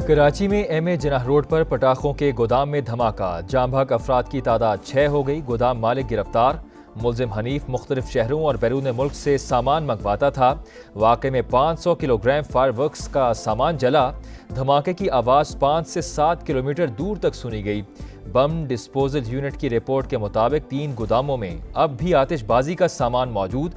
کراچی میں ایم اے جناح روڈ پر پٹاخوں کے گودام میں دھماکہ، جاں بحق افراد کی تعداد 6 ہو گئی، گودام مالک گرفتار۔ ملزم حنیف مختلف شہروں اور بیرون ملک سے سامان منگواتا تھا۔ واقعے میں 500 کلو گرام فائر ورکس کا سامان جلا۔ دھماکے کی آواز 5 سے 7 کلومیٹر دور تک سنی گئی۔ بم ڈسپوزل یونٹ کی رپورٹ کے مطابق 3 گوداموں میں اب بھی آتش بازی کا سامان موجود۔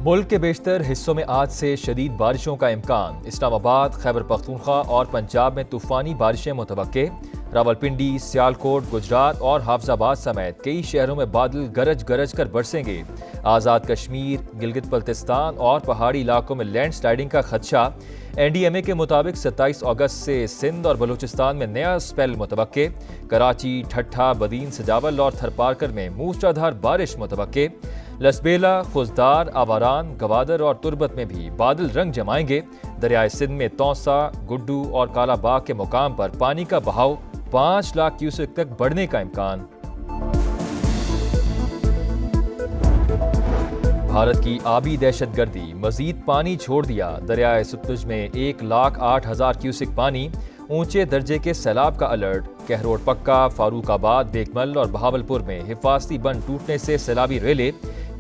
ملک کے بیشتر حصوں میں آج سے شدید بارشوں کا امکان۔ اسلام آباد، خیبر پختونخوا اور پنجاب میں طوفانی بارشیں متوقع۔ راولپنڈی، سیالکوٹ، گجرات اور حافظ آباد سمیت کئی شہروں میں بادل گرج گرج کر برسیں گے۔ آزاد کشمیر، گلگت بلتستان اور پہاڑی علاقوں میں لینڈ سلائیڈنگ کا خدشہ۔ این ڈی ایم اے کے مطابق 27 اگست سے سندھ اور بلوچستان میں نیا سپیل متوقع۔ کراچی، ٹھٹھہ، بدین، سجاول اور تھرپارکر میں موسلادھار بارش متوقع۔ لسبیلا، خزدار، آواران، گوادر اور تربت میں بھی بادل رنگ جمائیں گے۔ دریائے سندھ میں توسا، گڈو اور کالا باغ کے مقام پر پانی کا بہاؤ 5 لاکھ کیوسک تک بڑھنے کا امکان۔ بھارت کی آبی دہشت گردی، مزید پانی چھوڑ دیا۔ دریائے ستلج میں 1,08,000 کیوسک پانی، اونچے درجے کے سیلاب کا الرٹ۔ کہروڑ پکا، فاروق آباد، بیگمل اور بہاولپور میں حفاظتی بند ٹوٹنے سے سیلابی ریلے،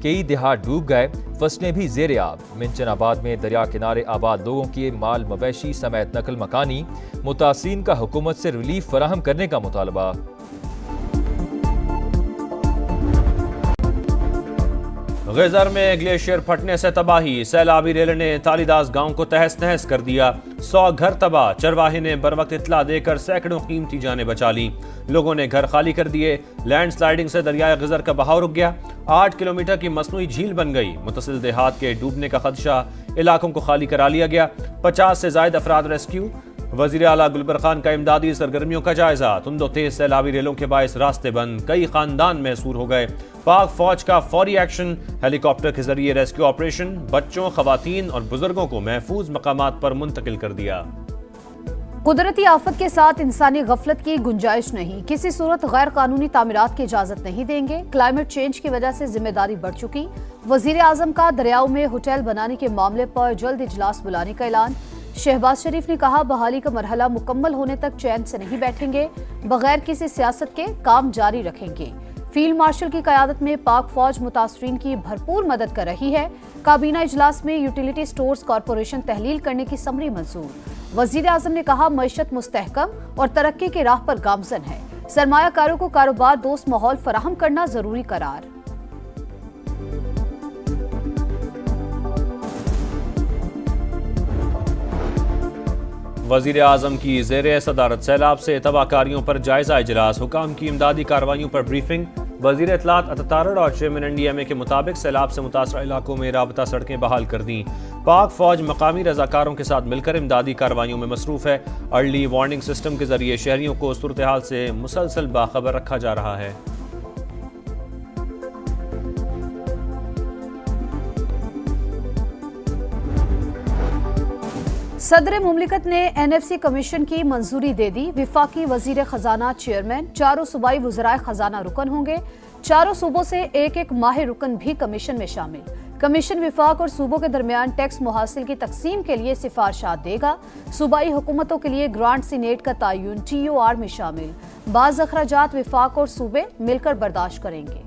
کئی دیہات ڈوب گئے، فصلیں بھی زیر آب۔ منچن آباد میں دریا کنارے آباد لوگوں کے مال مویشی سمیت نقل مکانی، متاثرین کا حکومت سے ریلیف فراہم کرنے کا مطالبہ۔ غیزر میں گلیشیئر پھٹنے سے تباہی، سیلابی ریل نے تالیداز گاؤں کو تہس نہس کر دیا۔ 100 گھر تباہ، چرواہے نے بروقت اطلاع دے کر سینکڑوں قیمتی جانیں بچا لیں۔ لوگوں نے گھر خالی کر دیے۔ لینڈ سلائیڈنگ سے دریائے غیزر کا بہاؤ رک گیا۔ 8 کلومیٹر کی مصنوعی جھیل بن گئی۔ متصل دیہات کے ڈوبنے کا خدشہ، علاقوں کو خالی کرا لیا گیا۔ 50 سے زائد افراد ریسکیو۔ وزیر اعلیٰ گلبر خان کا امدادی سرگرمیوں کا جائزہ۔ تند و تیز سیلابی ریلوں کے باعث راستے بند، کئی خاندان محصور ہو گئے۔ پاک فوج کا فوری ایکشن، ہیلی کاپٹر کے ذریعے ریسکیو آپریشن، بچوں، خواتین اور بزرگوں کو محفوظ مقامات پر منتقل کر دیا۔ قدرتی آفت کے ساتھ انسانی غفلت کی گنجائش نہیں، کسی صورت غیر قانونی تعمیرات کی اجازت نہیں دیں گے۔ کلائمیٹ چینج کی وجہ سے ذمہ داری بڑھ چکی۔ وزیر اعظم کا دریاؤں میں ہوٹل بنانے کے معاملے پر جلد اجلاس بلانے کا اعلان۔ شہباز شریف نے کہا بحالی کا مرحلہ مکمل ہونے تک چین سے نہیں بیٹھیں گے، بغیر کسی سیاست کے کام جاری رکھیں گے۔ فیلڈ مارشل کی قیادت میں پاک فوج متاثرین کی بھرپور مدد کر رہی ہے۔ کابینہ اجلاس میں یوٹیلیٹی سٹورز کارپوریشن تحلیل کرنے کی سمری منظور۔ وزیر اعظم نے کہا معیشت مستحکم اور ترقی کے راہ پر گامزن ہے، سرمایہ کاروں کو کاروبار دوست ماحول فراہم کرنا ضروری قرار۔ وزیر اعظم کی زیر صدارت سیلاب سے تباہ کاریوں پر جائزہ اجلاس، حکام کی امدادی کارروائیوں پر بریفنگ۔ وزیر اطلاعات عطا اور چیئرمین این ڈی ایم اے کے مطابق سیلاب سے متاثرہ علاقوں میں رابطہ سڑکیں بحال کر دیں۔ پاک فوج مقامی رضاکاروں کے ساتھ مل کر امدادی کارروائیوں میں مصروف ہے۔ ارلی وارننگ سسٹم کے ذریعے شہریوں کو صورتحال سے مسلسل باخبر رکھا جا رہا ہے۔ صدر مملکت نے این ایف سی کمیشن کی منظوری دے دی۔ وفاقی وزیر خزانہ چیئرمین، چاروں صوبائی وزرائے خزانہ رکن ہوں گے۔ چاروں صوبوں سے ایک ایک ماہر رکن بھی کمیشن میں شامل۔ کمیشن وفاق اور صوبوں کے درمیان ٹیکس محاصل کی تقسیم کے لیے سفارشات دے گا۔ صوبائی حکومتوں کے لیے گرانٹ سینیٹ کا تعین ٹی او آر میں شامل۔ بعض اخراجات وفاق اور صوبے مل کر برداشت کریں گے۔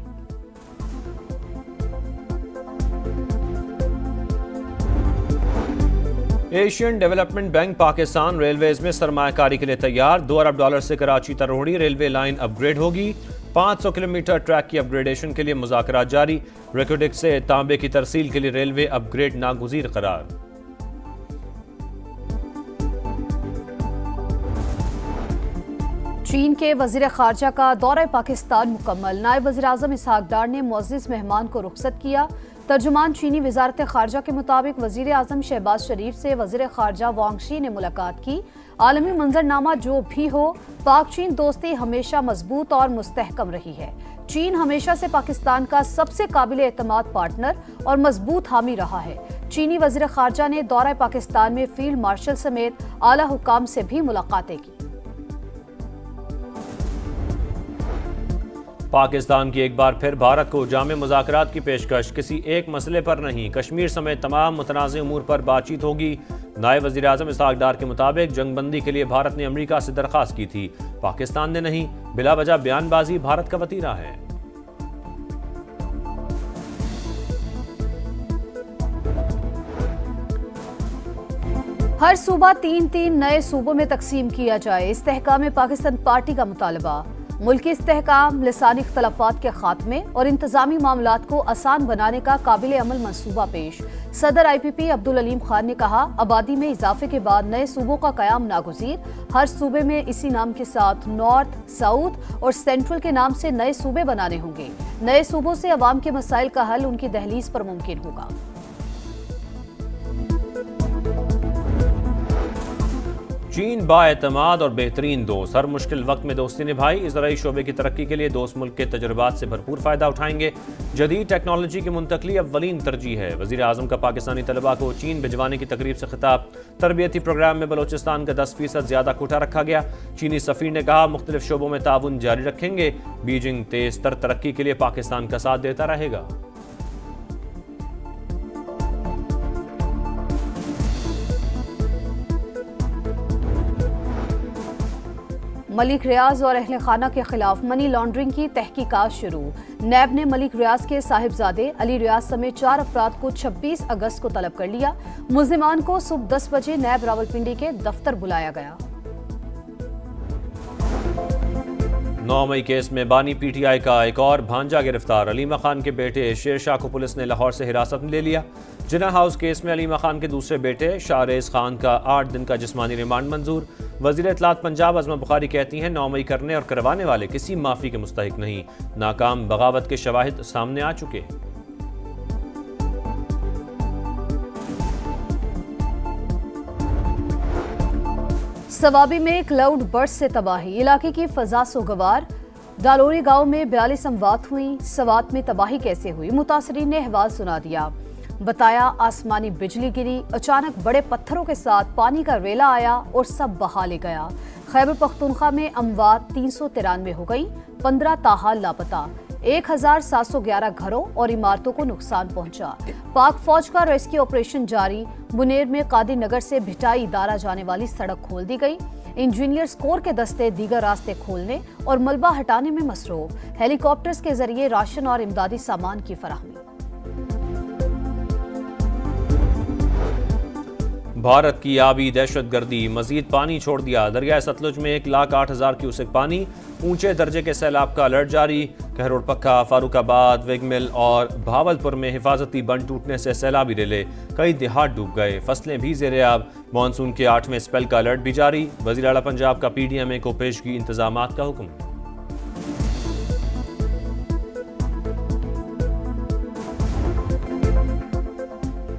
Asian development bank Pakistan railways میں سرمایہ کاری کے لیے تیار۔ $2 ارب سے کراچی تروڑی ریلوے لائن اپ گریڈ ہوگی۔ 500 کلومیٹر ٹریک کی اپ گریڈیشن کے لیے مذاکرات جاری۔ ریکوڈک سے تانبے کی ترسیل کے لیے ریلوے اپ گریڈ ناگزیر قرار۔ چین کے وزیر خارجہ کا دورہ پاکستان مکمل۔ نائب وزیر اعظم اسحاق ڈار نے معزز مہمان کو رخصت کیا۔ ترجمان چینی وزارت خارجہ کے مطابق وزیر اعظم شہباز شریف سے وزیر خارجہ وانگ شی نے ملاقات کی۔ عالمی منظرنامہ جو بھی ہو، پاک چین دوستی ہمیشہ مضبوط اور مستحکم رہی ہے۔ چین ہمیشہ سے پاکستان کا سب سے قابل اعتماد پارٹنر اور مضبوط حامی رہا ہے۔ چینی وزیر خارجہ نے دورہ پاکستان میں فیلڈ مارشل سمیت اعلیٰ حکام سے بھی ملاقاتیں کی۔ پاکستان کی ایک بار پھر بھارت کو جامع مذاکرات کی پیشکش، کسی ایک مسئلے پر نہیں، کشمیر سمیت تمام متنازع امور پر بات چیت ہوگی۔ نائب وزیر اعظم اسحاق ڈار کے مطابق جنگ بندی کے لیے بھارت نے امریکہ سے درخواست کی تھی، پاکستان نے نہیں۔ بلا وجہ بیان بازی بھارت کا وتیرہ ہے۔ ہر صوبہ 3 نئے صوبوں میں تقسیم کیا جائے، استحکام پاکستان پارٹی کا مطالبہ۔ ملکی استحکام، لسانی اختلافات کے خاتمے اور انتظامی معاملات کو آسان بنانے کا قابل عمل منصوبہ پیش۔ صدر IPP عبدالعلیم خان نے کہا، آبادی میں اضافے کے بعد نئے صوبوں کا قیام ناگزیر، ہر صوبے میں اسی نام کے ساتھ نارتھ، ساؤتھ اور سینٹرل کے نام سے نئے صوبے بنانے ہوں گے۔ نئے صوبوں سے عوام کے مسائل کا حل ان کی دہلیز پر ممکن ہوگا۔ چین بااعتماد اور بہترین دوست، ہر مشکل وقت میں دوستی نبھائی، زرعی شعبے کی ترقی کے لیے دوست ملک کے تجربات سے بھرپور فائدہ اٹھائیں گے۔ جدید ٹیکنالوجی کی منتقلی اولین ترجیح ہے، وزیر اعظم کا پاکستانی طلباء کو چین بھجوانے کی تقریب سے خطاب۔ تربیتی پروگرام میں بلوچستان کا 10% زیادہ کوٹہ رکھا گیا۔ چینی سفیر نے کہا، مختلف شعبوں میں تعاون جاری رکھیں گے، بیجنگ تیز تر ترقی کے لیے پاکستان کا ساتھ دیتا رہے گا۔ ملک ریاض اور اہل خانہ کے خلاف منی لانڈرنگ کی تحقیقات شروع۔ نیب نے ملک ریاض کے صاحبزادے علی ریاض سمیت 4 افراد کو 26 اگست کو طلب کر لیا۔ ملزمان کو صبح 10 بجے نیب راولپنڈی کے دفتر بلایا گیا۔ 9 مئی کیس میں بانی PTI کا ایک اور بھانجا گرفتار، علیمہ خان کے بیٹے شیر شاہ کو پولیس نے لاہور سے حراست میں لے لیا۔ جناح ہاؤس کیس میں علیمہ خان کے دوسرے بیٹے شاہریز خان کا 8 دن کا جسمانی ریمانڈ منظور۔ وزیر اطلاعات پنجاب عظمہ بخاری کہتی ہیں، 9 مئی کرنے اور کروانے والے کسی معافی کے مستحق نہیں، ناکام بغاوت کے شواہد سامنے آ چکے۔ سوابی میں کلاؤڈ برسٹ سے تباہی، علاقے کی فضا سوگوار۔ ڈالوری گاؤں میں 42 اموات ہوئیں، سوات میں تباہی کیسے ہوئی، متاثرین نے احوال سنا دیا۔ بتایا، آسمانی بجلی گری، اچانک بڑے پتھروں کے ساتھ پانی کا ریلا آیا اور سب بہا لے گیا۔ خیبر پختونخوا میں اموات 393 ہو گئیں، 15 تاحال لاپتہ، 1711 گھروں اور عمارتوں کو نقصان پہنچا۔ پاک فوج کا ریسکیو آپریشن جاری، منیر میں قادری نگر سے بھٹائی ادارہ جانے والی سڑک کھول دی گئی۔ انجینئرز کور کے دستے دیگر راستے کھولنے اور ملبہ ہٹانے میں مصروف، ہیلی کاپٹرز کے ذریعے راشن اور امدادی سامان کی فراہمی۔ بھارت کی آبی دہشت گردی، مزید پانی چھوڑ دیا، دریائے ستلج میں 1,08,000 کیوسک پانی، اونچے درجے کے سیلاب کا الرٹ جاری۔ کہروڑ پکا، فاروق آباد، ویگمل اور بھاولپور میں حفاظتی بند ٹوٹنے سے سیلابی ریلے، کئی دیہات ڈوب گئے، فصلیں بھی زیر آب۔ مانسون کے 8ویں اسپیل کا الرٹ بھی جاری، وزیر اعلیٰ پنجاب کا PDMA کو پیشگی انتظامات کا حکم۔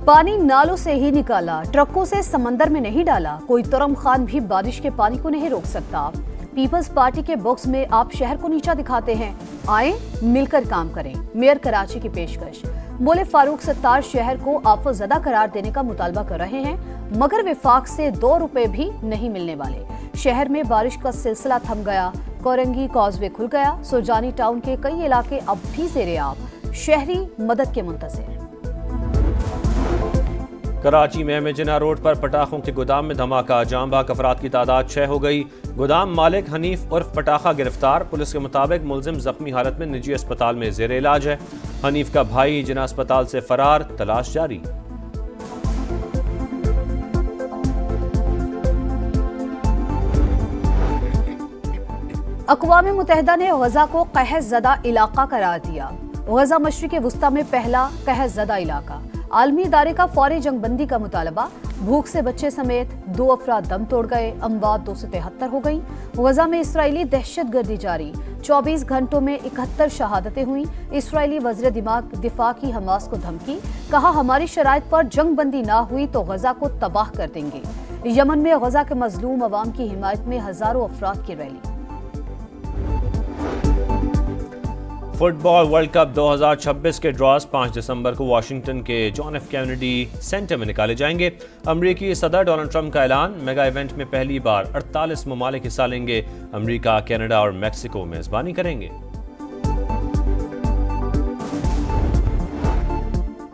پانی نالوں سے ہی نکالا، ٹرکوں سے سمندر میں نہیں ڈالا، کوئی ترم خان بھی بارش کے پانی کو نہیں روک سکتا۔ پیپلز پارٹی کے باکس میں آپ شہر کو نیچا دکھاتے ہیں، آئیں مل کر کام کریں، میئر کراچی کی پیشکش۔ بولے، فاروق ستار شہر کو آفت زدہ قرار دینے کا مطالبہ کر رہے ہیں، مگر وفاق سے 2 روپے بھی نہیں ملنے والے۔ شہر میں بارش کا سلسلہ تھم گیا، کورنگی کازوے کھل گیا، سوجانی ٹاؤن کے کئی علاقے اب بھی زیر آب، شہری مدد کے منتظر۔ کراچی میں جناح روڈ پر پٹاخوں کے گودام میں دھماکہ، جاں بحق افراد کی تعداد 6 ہو گئی۔ گودام مالک حنیف عرف پٹاخہ گرفتار، پولیس کے مطابق ملزم زخمی حالت میں نجی اسپتال میں زیر علاج ہے۔ حنیف کا بھائی جناح اسپتال سے فرار، تلاش جاری۔ اقوام متحدہ نے غزہ کو قحط زدہ علاقہ قرار دیا۔ غزہ مشرق وسطی میں پہلا قحط زدہ علاقہ، عالمی ادارے کا فوری جنگ بندی کا مطالبہ۔ بھوک سے بچے سمیت 2 افراد دم توڑ گئے، اموات 273 ہو گئیں۔ غزہ میں اسرائیلی دہشت گردی جاری، 24 گھنٹوں میں 71 شہادتیں ہوئیں۔ اسرائیلی وزیر دفاع کی حماس کو دھمکی، کہا ہماری شرائط پر جنگ بندی نہ ہوئی تو غزہ کو تباہ کر دیں گے۔ یمن میں غزہ کے مظلوم عوام کی حمایت میں ہزاروں افراد کی ریلی۔ فٹ بال ورلڈ کپ 2026 کے ڈراز 5 دسمبر کو واشنگٹن کے جان ایف کینیڈی سینٹر میں نکالے جائیں گے۔ امریکی صدر ڈونلڈ ٹرمپ کا اعلان، میگا ایونٹ میں پہلی بار 48 ممالک حصہ لیں گے۔ امریکہ، کینیڈا اور میکسیکو میزبانی کریں گے۔